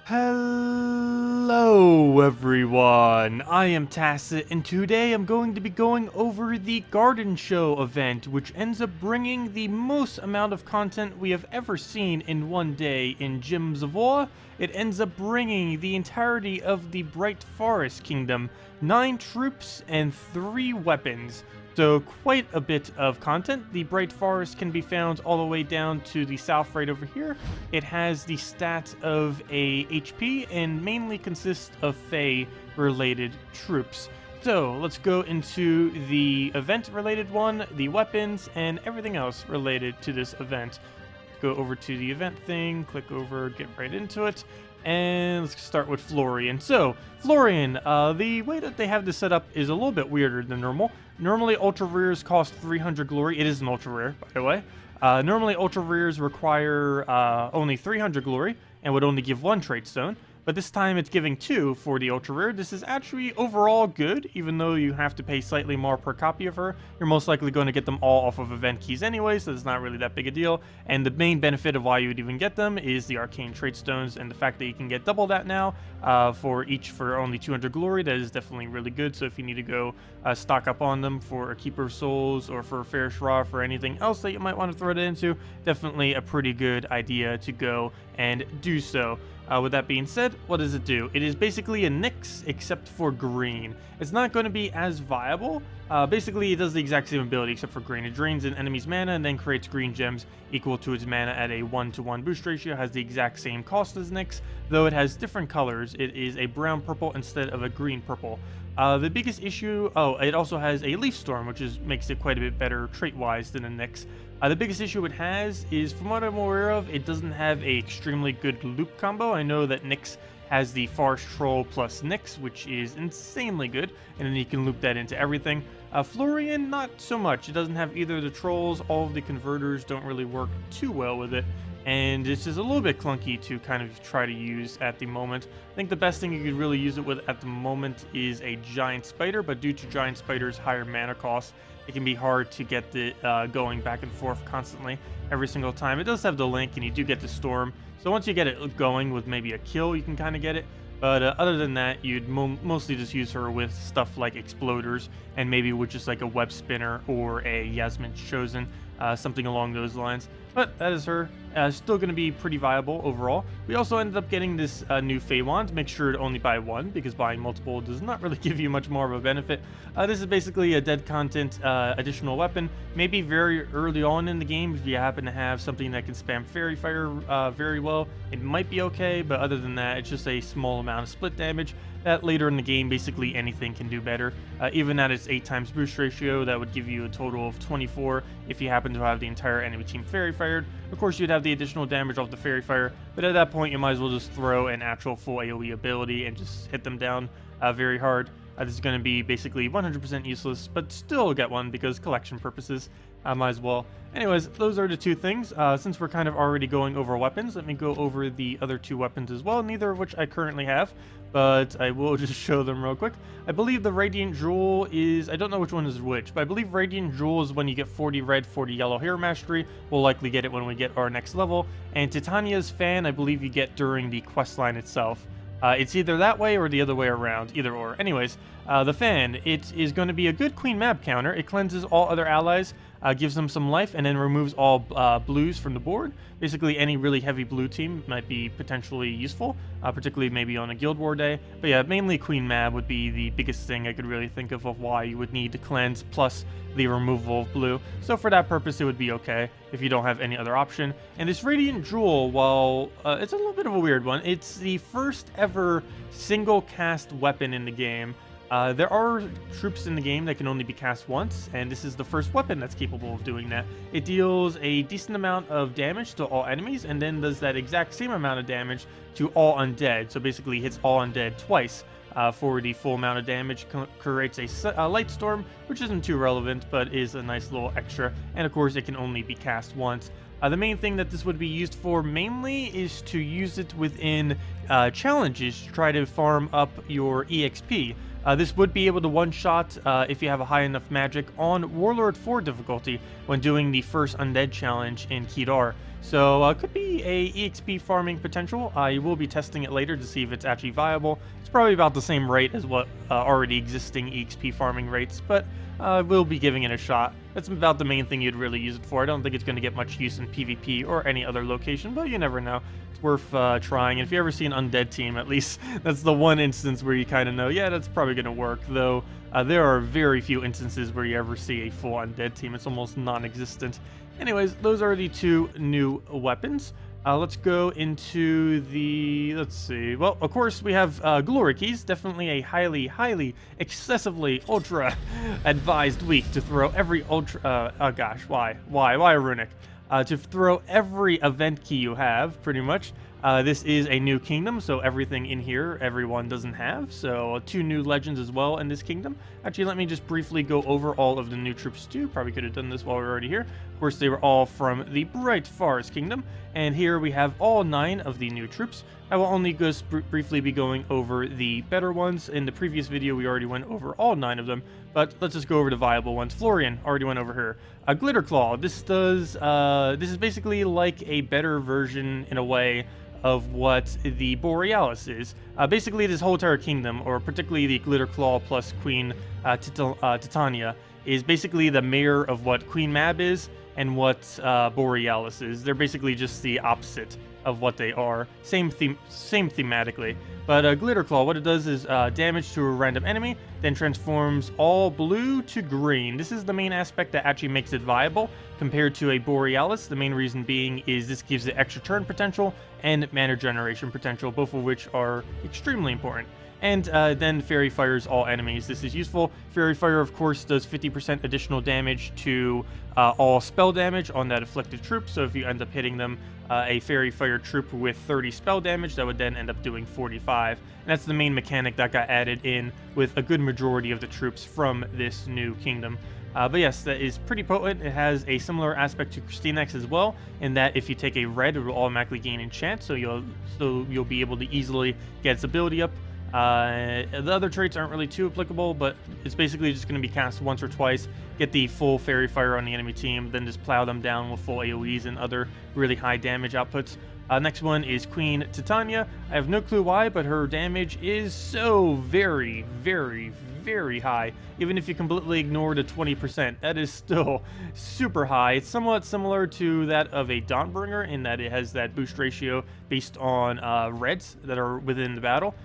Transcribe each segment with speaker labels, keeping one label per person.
Speaker 1: Hello everyone, I am Tacet, and today I'm going to be going over the Garden Show event, which ends up bringing the most amount of content we have ever seen in one day in Gems of War. It ends up bringing the entirety of the Bright Forest Kingdom, 9 troops and 3 weapons. So quite a bit of content. The Bright Forest can be found all the way down to the south right over here. It has the stat of a HP and mainly consists of Fae related troops. So let's go into the event related one, the weapons, and everything else related to this event. Go over to the event thing, click over, get right into it. And let's start with Florian. So, Florian, the way that they have this set up is a little bit weirder than normal. Normally, Ultra Rares cost 300 glory. It is an Ultra Rare, by the way. Normally, Ultra Rares require only 300 glory and would only give 1 trait stone. But this time it's giving 2 for the Ultra Rare. This is actually overall good, even though you have to pay slightly more per copy of her. You're most likely going to get them all off of event keys anyway, so it's not really that big a deal. And the main benefit of why you would even get them is the Arcane Trait Stones, and the fact that you can get double that now for each for only 200 glory. That is definitely really good, so if you need to go stock up on them for a Keeper of Souls or for a Fair Shroud or anything else that you might want to throw it into, definitely a pretty good idea to go and do so. With that being said, what does it do? It is basically a Nyx, except for green. It's not going to be as viable. Basically, it does the exact same ability, except for green. It drains an enemy's mana and then creates green gems equal to its mana at a 1-to-1 boost ratio. Has the exact same cost as Nyx, though it has different colors. It is a brown-purple instead of a green-purple. The biggest issue... Oh, it also has a Leaf Storm, which makes it quite a bit better trait-wise than a Nyx. The biggest issue it has is, from what I'm aware of, it doesn't have a extremely good loop combo. I know that Nyx has the Forest Troll plus Nyx, which is insanely good, and then you can loop that into everything. Florian, not so much. It doesn't have either of the trolls. All of the converters don't really work too well with it, and it's just a little bit clunky to kind of try to use at the moment. I think the best thing you could really use it with at the moment is a Giant Spider, but due to Giant Spider's higher mana cost, it can be hard to get the going back and forth constantly every single time. It does have the link, and you do get the storm. So once you get it going with maybe a kill, you can kind of get it. But other than that, you'd mostly just use her with stuff like Exploders, and maybe with just like a Web Spinner or a Yasmin's Chosen, something along those lines. But that is her. Still going to be pretty viable overall. We also ended up getting this new Fae Wand. Make sure to only buy one, because buying multiple does not really give you much more of a benefit. This is basically a dead content additional weapon. Maybe very early on in the game, if you happen to have something that can spam Faerie Fire very well, it might be okay, but other than that, it's just a small amount of split damage that later in the game, basically anything can do better. Even at its 8 times boost ratio, that would give you a total of 24 if you happen to have the entire enemy team Faerie Fired. Of course, you'd have the additional damage off the Faerie Fire, but at that point, you might as well just throw an actual full AoE ability and just hit them down very hard. This is going to be basically 100% useless, but still get one because collection purposes. Might as well. Anyways, those are the 2 things. Since we're kind of already going over weapons, let me go over the other 2 weapons as well, neither of which I currently have, but I will just show them real quick. I believe the Radiant Jewel is... I don't know which one is which, but I believe Radiant Jewel is when you get 40 red, 40 yellow Hero Mastery. We'll likely get it when we get our next level. And Titania's Fan, I believe you get during the quest line itself. It's either that way or the other way around, either or. Anyways, the Fan, it is going to be a good Queen Mab counter. It cleanses all other allies, gives them some life, and then removes all blues from the board. Basically, any really heavy blue team might be potentially useful, particularly maybe on a Guild War day. But yeah, mainly Queen Mab would be the biggest thing I could really think of why you would need to cleanse, plus the removal of blue. So for that purpose, it would be okay if you don't have any other option. And this Radiant Jewel, well, it's a little bit of a weird one. It's the first ever single cast weapon in the game. There are troops in the game that can only be cast once, and this is the first weapon that's capable of doing that. It deals a decent amount of damage to all enemies, and then does that exact same amount of damage to all undead. So basically hits all undead twice for the full amount of damage. Creates a light storm, which isn't too relevant, but is a nice little extra. And of course, it can only be cast once. The main thing that this would be used for mainly is to use it within challenges to try to farm up your EXP. This would be able to one-shot if you have a high enough magic on Warlord 4 difficulty when doing the first Undead challenge in Kedar. So could be a EXP farming potential. I will be testing it later to see if it's actually viable. It's probably about the same rate as what already existing EXP farming rates, but we'll be giving it a shot. That's about the main thing you'd really use it for. I don't think it's going to get much use in PvP or any other location, but you never know. It's worth trying. And if you ever see an undead team, at least that's the one instance where you kind of know, yeah, that's probably going to work. Though there are very few instances where you ever see a full undead team. It's almost non-existent. Anyways, those are the 2 new weapons. Let's go into the, let's see. Well, of course, we have glory keys. Definitely a highly, excessively ultra advised week to throw every ultra, oh gosh, why runic? To throw every event key you have, pretty much. This is a new kingdom, so everything in here, everyone doesn't have. So 2 new legends as well in this kingdom. Actually, let me just briefly go over all of the new troops too. Probably could have done this while we were already here. Of course, they were all from the Bright Forest Kingdom. And here we have all 9 of the new troops. I will only just briefly be going over the better ones. In the previous video, we already went over all 9 of them. But let's just go over the viable ones. Florian already went over here. Glitter Claw. This is basically like a better version in a way of what the Borealis is. Basically, this whole entire kingdom, or particularly the Glitter Claw plus Queen Titania, is basically the mirror of what Queen Mab is and what Borealis is. They're basically just the opposite of what they are. Same thematically. But Glitter Claw, what it does is damage to a random enemy, then transforms all blue to green. This is the main aspect that actually makes it viable compared to a Borealis. The main reason being is this gives it extra turn potential and mana generation potential, both of which are extremely important. And then Faerie fires all enemies. This is useful. Faerie Fire, of course, does 50% additional damage to all spell damage on that afflicted troop. So if you end up hitting them, a Faerie Fire troop with 30 spell damage, that would then end up doing 45. And that's the main mechanic that got added in with a good majority of the troops from this new kingdom. But yes, that is pretty potent. It has a similar aspect to Christinex as well, in that if you take a red, it will automatically gain enchant, so you'll be able to easily get its ability up. The other traits aren't really too applicable, but it's basically just going to be cast once or twice, get the full Faerie Fire on the enemy team, then just plow them down with full AoEs and other really high damage outputs. Next one is Queen Titania. I have no clue why, but her damage is so very high. Even if you completely ignore the 20%, that is still super high. It's somewhat similar to that of a Dawnbringer in that it has that boost ratio based on reds that are within the battle,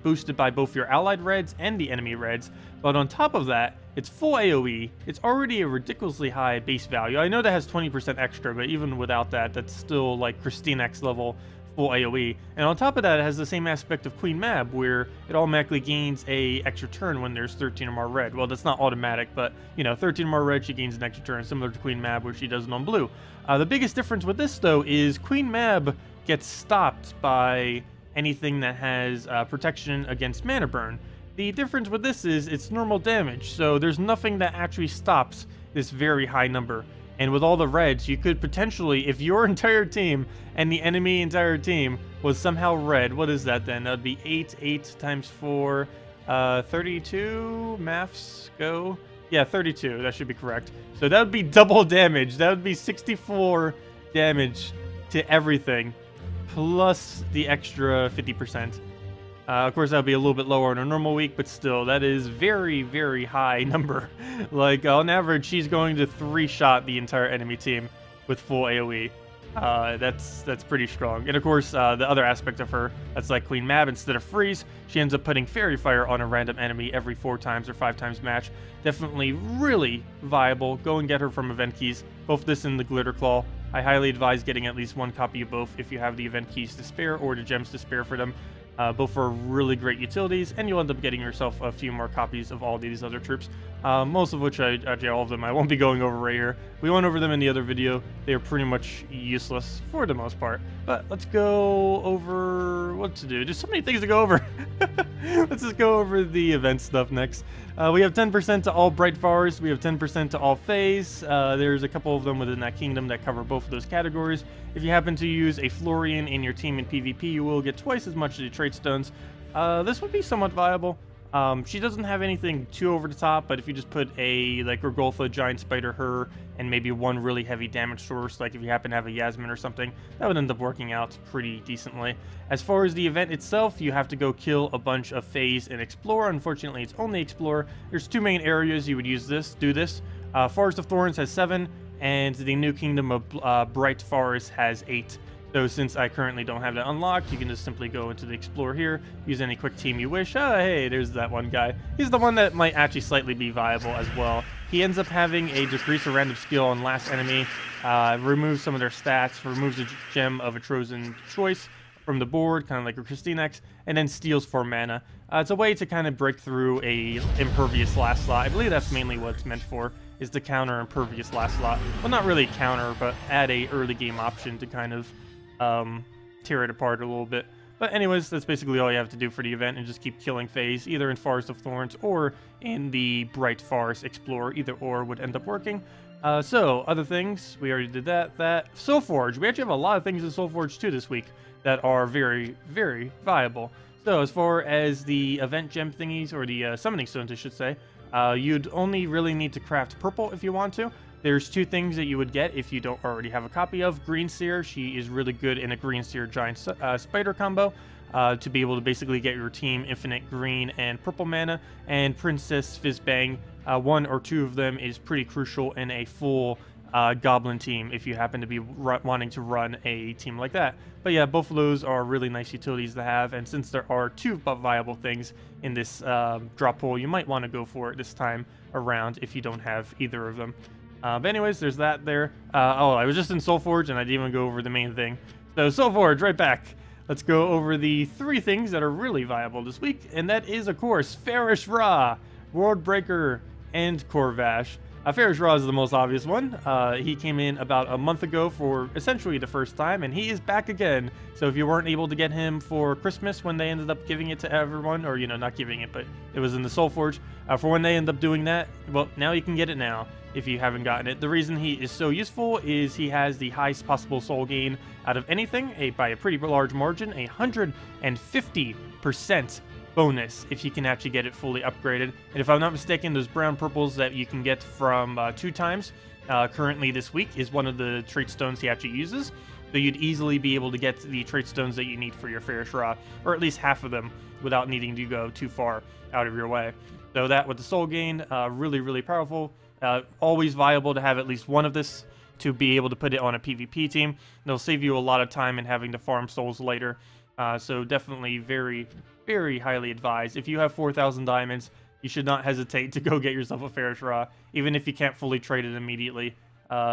Speaker 1: boosted by both your allied reds and the enemy reds. But on top of that, it's full AoE. It's already a ridiculously high base value. I know that has 20% extra, but even without that, that's still like Christinex level full AoE. And on top of that, it has the same aspect of Queen Mab, where it automatically gains a extra turn when there's 13 or more red. Well, that's not automatic, but, you know, 13 or more red, she gains an extra turn, similar to Queen Mab, where she does it on blue. The biggest difference with this, though, is Queen Mab gets stopped by anything that has protection against mana burn. The difference with this is it's normal damage, so there's nothing that actually stops this very high number. And with all the reds, you could potentially, if your entire team and the enemy entire team was somehow red, what is that then? That would be 8 times 4, 32, maths, go. Yeah, 32, that should be correct. So that would be double damage. That would be 64 damage to everything, plus the extra 50%. Of course, that would be a little bit lower on a normal week, but still, that is very high number. Like, on average, she's going to 3-shot the entire enemy team with full AoE. That's pretty strong. And of course, the other aspect of her, that's like Queen Mab, instead of freeze, she ends up putting Faerie Fire on a random enemy every 4 times or 5 times match. Definitely really viable. Go and get her from event keys. Both this and the Glitter Claw. I highly advise getting at least one copy of both if you have the event keys to spare or the gems to spare for them. Both are really great utilities, and you'll end up getting yourself a few more copies of all these other troops, most of which, actually all of them, I won't be going over right here. We went over them in the other video. They are pretty much useless for the most part. But let's go over what to do. There's so many things to go over. Let's just go over the event stuff next. We have 10% to all Bright Forest. We have 10% to all Faes. There's a couple of them within that kingdom that cover both of those categories. If you happen to use a Florian in your team in PvP, you will get twice as much of the trait stones. This would be somewhat viable. She doesn't have anything too over the top, but if you just put a like Gorgolfa, Giant Spider, her, and maybe one really heavy damage source, like if you happen to have a Yasmin or something, that would end up working out pretty decently. As far as the event itself, you have to go kill a bunch of Faes and explore. Unfortunately, it's only explore. There's 2 main areas you would do this. Forest of Thorns has 7, and the New Kingdom of Bright Forest has 8. So since I currently don't have that unlocked, you can just simply go into the Explore here, use any quick team you wish. Oh, hey, there's that one guy. He's the one that might actually slightly be viable as well. He ends up having a Decrease a Random Skill on last enemy, removes some of their stats, removes a gem of a chosen choice from the board, kind of like a Christinex, and then steals 4 mana. It's a way to kind of break through a Impervious last slot. I believe that's mainly what it's meant for, is to counter Impervious last slot. Well, not really counter, but add a early game option to kind of tear it apart a little bit. But anyways, that's basically all you have to do for the event, and just keep killing Faes, either in Forest of Thorns or in the Bright Forest Explorer. Either or would end up working. So, other things, we already did that. Soulforge, we actually have a lot of things in Soulforge too this week that are very, very viable. So, as far as the event gem thingies, or the summoning stones I should say, you'd only really need to craft purple if you want to. There's 2 things that you would get if you don't already have a copy of. Green Seer, she is really good in a Green Seer Giant Spider combo to be able to basically get your team infinite green and purple mana. And Princess Fizzbang, 1 or 2 of them is pretty crucial in a full Goblin team if you happen to be wanting to run a team like that. But yeah, both of those are really nice utilities to have, and since there are 2 viable things in this drop pool, you might want to go for it this time around if you don't have either of them. But anyways, there's that there. Oh, I was just in Soulforge and I didn't even go over the main thing. So Soulforge, right back. Let's go over the 3 things that are really viable this week, and that is, of course, Faerie Ra, Worldbreaker, and Corvash. Faerie Ra is the most obvious one. He came in about a month ago for essentially the first time, and he is back again. So if you weren't able to get him for Christmas when they ended up giving it to everyone, or, you know, not giving it, but it was in the Soulforge, for when they end up doing that, well, now you can get it now if you haven't gotten it. The reason he is so useful is he has the highest possible soul gain out of anything, by a pretty large margin, 150% bonus if you can actually get it fully upgraded. And if I'm not mistaken, those brown purples that you can get from 2 times currently this week is one of the trait stones he actually uses. So you'd easily be able to get the trait stones that you need for your Faerie Ra, or at least half of them, without needing to go too far out of your way. So that with the soul gain, really, really powerful. Always viable to have at least one of this to be able to put it on a PvP team. It'll save you a lot of time in having to farm souls later. So definitely very, very highly advised. If you have 4,000 diamonds, you should not hesitate to go get yourself a Faerie Ra. Even if you can't fully trade it immediately,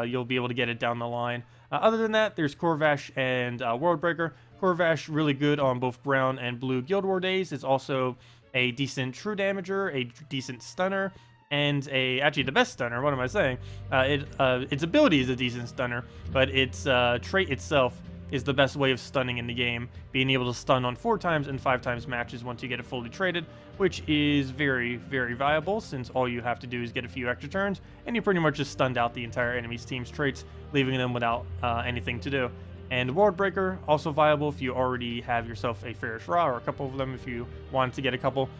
Speaker 1: you'll be able to get it down the line. Other than that, there's Corvash and Worldbreaker. Corvash, really good on both brown and blue Guild War days. It's also a decent true damager, a decent stunner, and actually the best stunner. What am I saying? Its ability is a decent stunner, but its trait itself is the best way of stunning in the game, being able to stun on 4 times and 5 times matches once you get it fully traded, which is very, very viable, since all you have to do is get a few extra turns, and you pretty much just stunned out the entire enemy's team's traits, leaving them without anything to do. And Worldbreaker, also viable if you already have yourself a Faerie Ra, or a couple of them if you want to get a couple.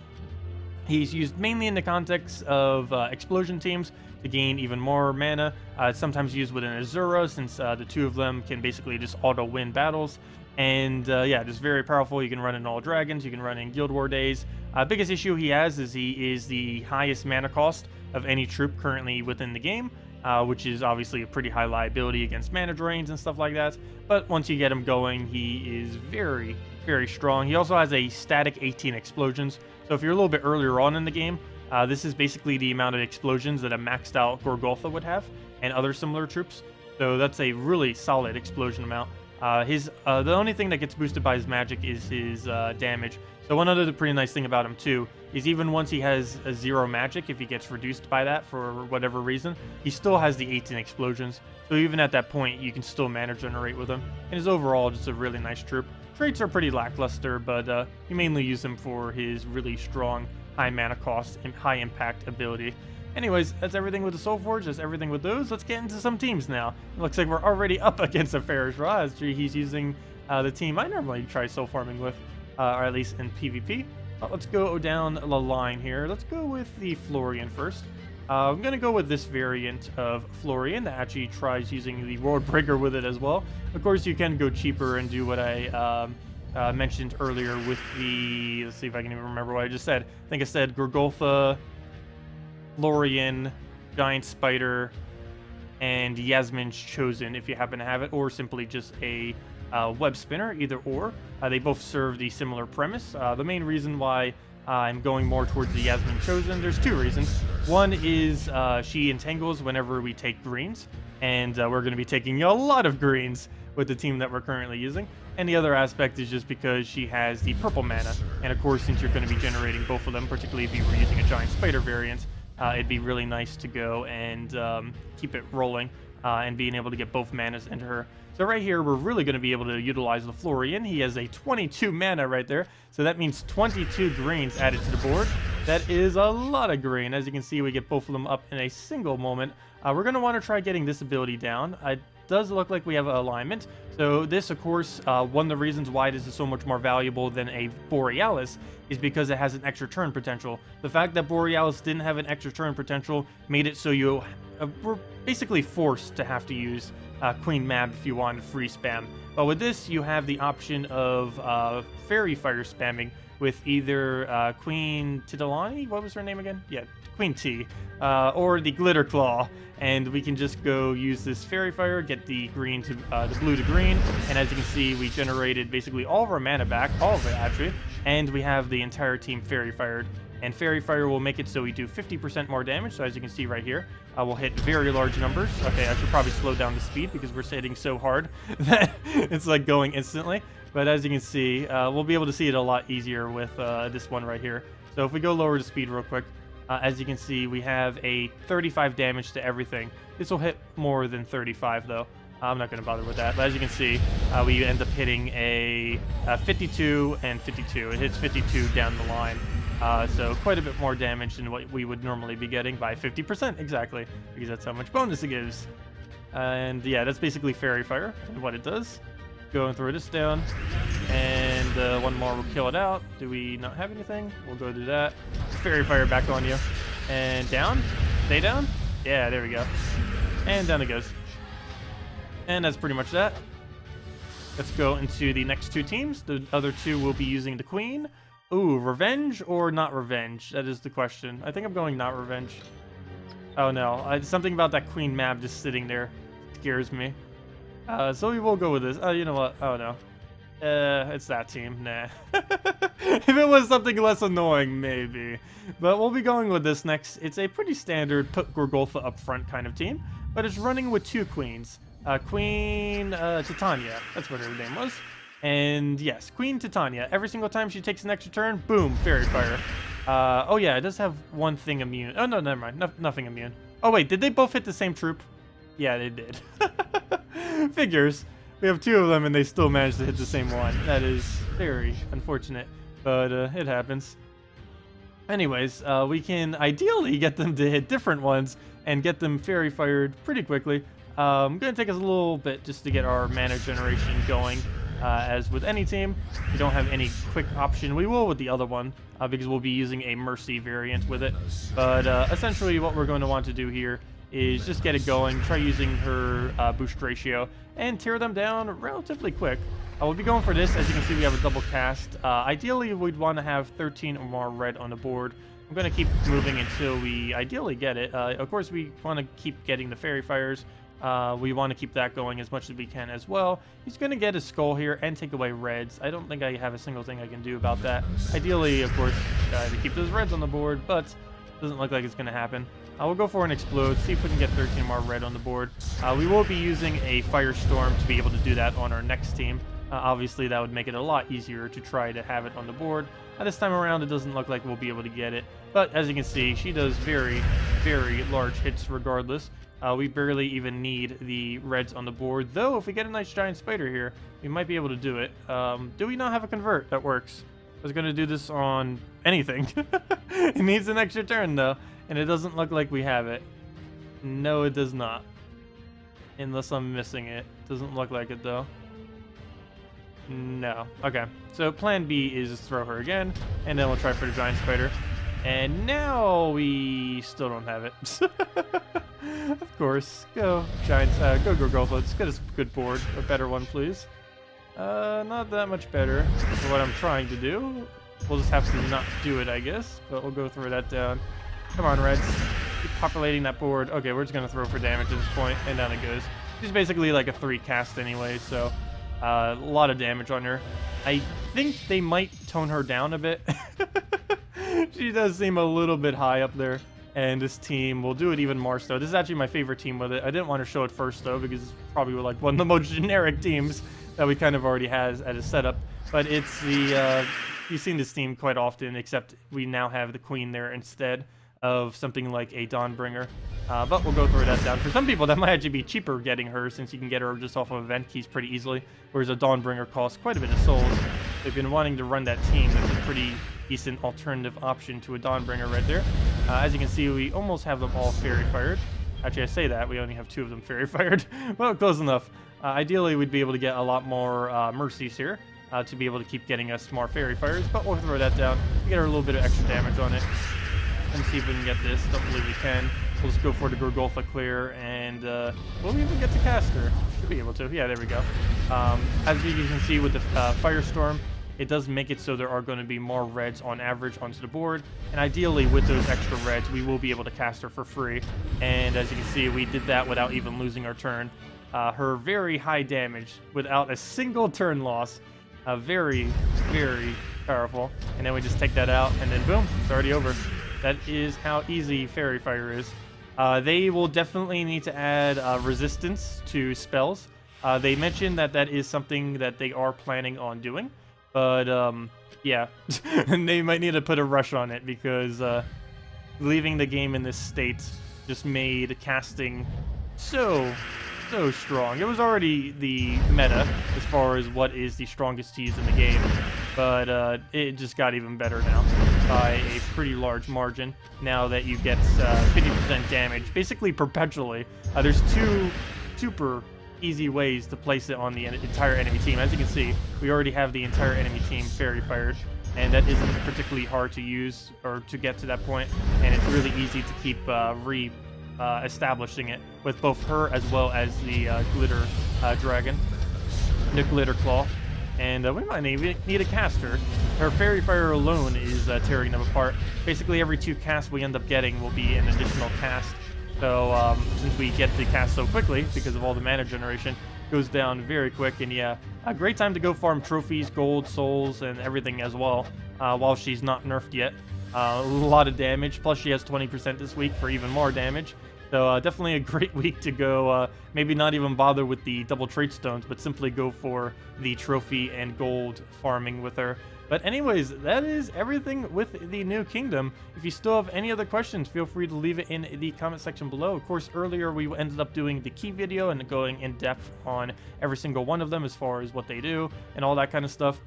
Speaker 1: He's used mainly in the context of explosion teams to gain even more mana. It's sometimes used with an Azura, since the 2 of them can basically just auto-win battles. And yeah, just very powerful. You can run in all dragons, you can run in Guild War days. Biggest issue he has is he is the highest mana cost of any troop currently within the game, which is obviously a pretty high liability against mana drains and stuff like that. But once you get him going, he is very, very strong. He also has a static 18 explosions. So if you're a little bit earlier on in the game, this is basically the amount of explosions that a maxed out Gorgolfa would have and other similar troops. So that's a really solid explosion amount. The only thing that gets boosted by his magic is his damage. So one other pretty nice thing about him too is even once he has a 0 magic, if he gets reduced by that for whatever reason, he still has the 18 explosions. So even at that point, you can still mana generate with him. And is overall just a really nice troop. Traits are pretty lackluster, but you mainly use him for his really strong, high mana cost and high impact ability. Anyways, that's everything with the Soulforge. That's everything with those. Let's get into some teams now. It looks like we're already up against a Faerie Ra, as he's using the team I normally try soul farming with, or at least in PvP. Let's go down the line here. Let's go with the Florian first. I'm going to go with this variant of Florian that actually tries using the World Breaker with it as well. Of course, you can go cheaper and do what I mentioned earlier with the... Let's see if I can even remember what I just said. I think I said Gorgolfa, Florian, Giant Spider, and Yasmin's Chosen if you happen to have it, or simply just a web spinner, either or. They both serve the similar premise. The main reason why I'm going more towards the Yasmin Chosen, there's two reasons. One is she entangles whenever we take greens, and we're going to be taking a lot of greens with the team that we're currently using. And the other aspect is just because she has the purple mana, and of course, since you're going to be generating both of them, particularly if you were using a Giant Spider variant, it'd be really nice to go and keep it rolling and being able to get both manas into her. So right here, we're really going to be able to utilize the Florian. He has a 22 mana right there, so that means 22 greens added to the board. That is a lot of green. As you can see, we get both of them up in a single moment. We're going to want to try getting this ability down. It does look like we have an alignment. So this, of course, one of the reasons why this is so much more valuable than a Borealis is because it has an extra turn potential. The fact that Borealis didn't have an extra turn potential made it so you were basically forced to have to use Queen Mab if you wanted free spam. But with this, you have the option of Faerie Fire spamming with either Queen Titania, what was her name again? Yeah, Queen T, or the Glitter Claw, and we can just go use this Faerie Fire, get the green to the blue to green, and as you can see, we generated basically all of our mana back, all of it actually, and we have the entire team Faerie Fired. And Faerie Fire will make it so we do 50% more damage. So as you can see right here, we'll hit very large numbers. Okay, I should probably slow down the speed because we're hitting so hard that it's like going instantly. But as you can see, we'll be able to see it a lot easier with this one right here. So if we go lower the speed real quick, as you can see, we have a 35 damage to everything. This will hit more than 35 though. I'm not going to bother with that. But as you can see, we end up hitting a 52 and 52. It hits 52 down the line. So quite a bit more damage than what we would normally be getting by 50%, exactly, because that's how much bonus it gives. And yeah, that's basically Faerie Fire and what it does. Go and throw this down, and one more will kill it out. Do we not have anything? We'll go do that. Faerie Fire back on you, and down. Stay down. Yeah, there we go. And down it goes. And that's pretty much that. Let's go into the next two teams. The other two will be using the Queen. Ooh, revenge or not revenge? That is the question. I think I'm going not revenge. Oh no, something about that Queen Mab just sitting there scares me. So we will go with this. Oh, you know what? Oh no. It's that team. Nah. If it was something less annoying, maybe. But we'll be going with this next. It's a pretty standard put Gorgolfa up front kind of team, but it's running with two queens. Queen Titania. That's what her name was. And yes, Queen Titania. Every single time she takes an extra turn, boom, Faerie Fire. Oh yeah, it does have one thing immune. Oh no, never mind. Nothing immune. Oh wait, did they both hit the same troop? Yeah, they did. Figures. We have two of them and they still managed to hit the same one. That is very unfortunate, but it happens. Anyways, we can ideally get them to hit different ones and get them Faerie Fired pretty quickly. Going to take us a little bit just to get our mana generation going. As with any team, we don't have any quick option. We will with the other one, because we'll be using a Mercy variant with it. But essentially what we're going to want to do here is just get it going, try using her boost ratio, and tear them down relatively quick. We'll be going for this. As you can see, we have a double cast. Ideally, we'd want to have 13 or more red on the board. I'm going to keep moving until we ideally get it. Of course, we want to keep getting the Faerie Fires. We want to keep that going as much as we can as well. He's going to get his skull here and take away reds. I don't think I have a single thing I can do about that. Ideally, of course, to keep those reds on the board, but doesn't look like it's going to happen. We'll go for an explode, see if we can get 13 more red on the board. We will be using a Firestorm to be able to do that on our next team. Obviously, that would make it a lot easier to try to have it on the board. This time around, it doesn't look like we'll be able to get it. But as you can see, she does very, very large hits regardless. We barely even need the reds on the board, though if we get a nice giant spider here, we might be able to do it. Do we not have a convert that works? I was going to do this on anything. It needs an extra turn, though, and it doesn't look like we have it. No, it does not. Unless I'm missing it. Doesn't look like it, though. No. Okay. So plan B is throw her again, and then we'll try for the giant spider. And now we still don't have it. Of course. Go, Giants. Go, Gorgolfa. Let's get us a good board. A better one, please. Not that much better for what I'm trying to do. We'll just have to not do it, I guess. But we'll go throw that down. Come on, Reds. Keep populating that board. Okay, we're just going to throw for damage at this point, and down it goes. She's basically like a 3 cast anyway, so a lot of damage on her. I think they might tone her down a bit. She does seem a little bit high up there, and this team will do it even more so. This is actually my favorite team with it. I didn't want to show it first, though, because it's probably like one of the most generic teams that we kind of already has at a setup. But it's the, you've seen this team quite often, except we now have the Queen there instead of something like a Dawnbringer. But we'll go throw that down. For some people, that might actually be cheaper getting her, since you can get her just off of event keys pretty easily, whereas a Dawnbringer costs quite a bit of souls. If you've been wanting to run that team, that's a pretty decent alternative option to a Dawnbringer right there. As you can see, we almost have them all Faerie fired. Actually, I say that, we only have 2 of them Faerie fired. Well, close enough. Ideally, we'd be able to get a lot more Mercies here to be able to keep getting us more Faerie fires, but we'll throw that down. We get her a little bit of extra damage on it. And see if we can get this. Don't believe we can. We'll just go for the Gorgolfa clear, and will we even get to cast her? Should be able to. Yeah, there we go. As you can see with the Firestorm, it does make it so there are going to be more reds on average onto the board, and ideally with those extra reds, we will be able to cast her for free. And as you can see, we did that without even losing our turn. Her very high damage without a single turn loss. Very, very powerful. And then we just take that out, and then boom, it's already over. That is how easy Faerie Fire is. They will definitely need to add resistance to spells. They mentioned that that is something that they are planning on doing. But, yeah. And they might need to put a rush on it, because leaving the game in this state just made casting so strong. It was already the meta as far as what is the strongest to use in the game, but it just got even better now by a pretty large margin now that you get 50% damage basically perpetually. There's 2 super easy ways to place it on the entire enemy team. As you can see, we already have the entire enemy team Faerie fired, and that isn't particularly hard to use or to get to that point, and it's really easy to keep establishing it with both her as well as the glitter dragon, the glitter claw. And we might need a caster. Her Faerie Fire alone is tearing them apart. Basically every 2 casts we end up getting will be an additional cast. So since we get the cast so quickly because of all the mana generation, it goes down very quick. And yeah, a great time to go farm trophies, gold, souls, and everything as well while she's not nerfed yet. A lot of damage, plus she has 20% this week for even more damage. So definitely a great week to go, maybe not even bother with the double trait stones, but simply go for the trophy and gold farming with her. But anyways, that is everything with the new kingdom. If you still have any other questions, feel free to leave it in the comment section below. Of course, earlier we ended up doing the key video and going in depth on every single one of them as far as what they do and all that kind of stuff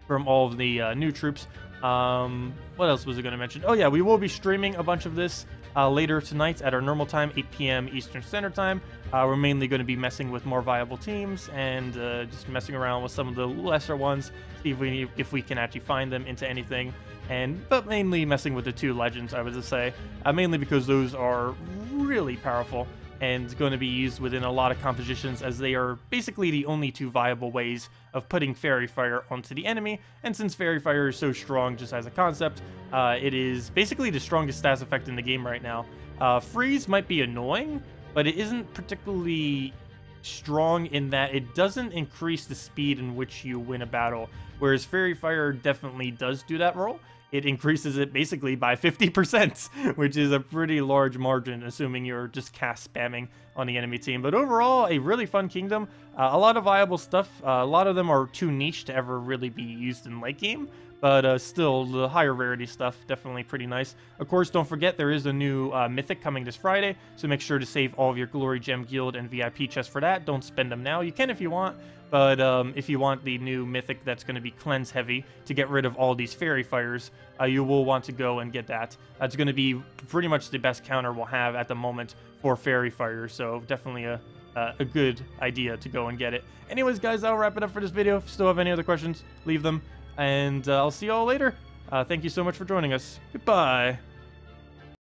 Speaker 1: from all of the new troops. What else was I going to mention? Oh yeah, we will be streaming a bunch of this later tonight at our normal time, 8 p.m. Eastern Standard Time. We're mainly going to be messing with more viable teams and just messing around with some of the lesser ones, see if we can actually find them into anything. But mainly messing with the 2 legends, I would just say, mainly because those are really powerful and going to be used within a lot of compositions, as they are basically the only 2 viable ways of putting Faerie Fire onto the enemy. And since Faerie Fire is so strong just as a concept, it is basically the strongest stats effect in the game right now. Freeze might be annoying, but it isn't particularly strong in that it doesn't increase the speed in which you win a battle, whereas Faerie Fire definitely does do that role. It increases it basically by 50%, which is a pretty large margin, assuming you're just cast spamming on the enemy team. But overall, a really fun kingdom. A lot of viable stuff. A lot of them are too niche to ever really be used in late game. But still, the higher rarity stuff, definitely pretty nice. Of course, don't forget, there is a new Mythic coming this Friday, so make sure to save all of your Glory Gem Guild and VIP chests for that. Don't spend them now. You can if you want, but if you want the new Mythic that's going to be cleanse heavy to get rid of all these Faerie Fires, you will want to go and get that. It's going to be pretty much the best counter we'll have at the moment for Faerie Fire, so definitely a a good idea to go and get it. Anyways, guys, I'll wrap it up for this video. If you still have any other questions, leave them. And I'll see you all later. Thank you so much for joining us. Goodbye.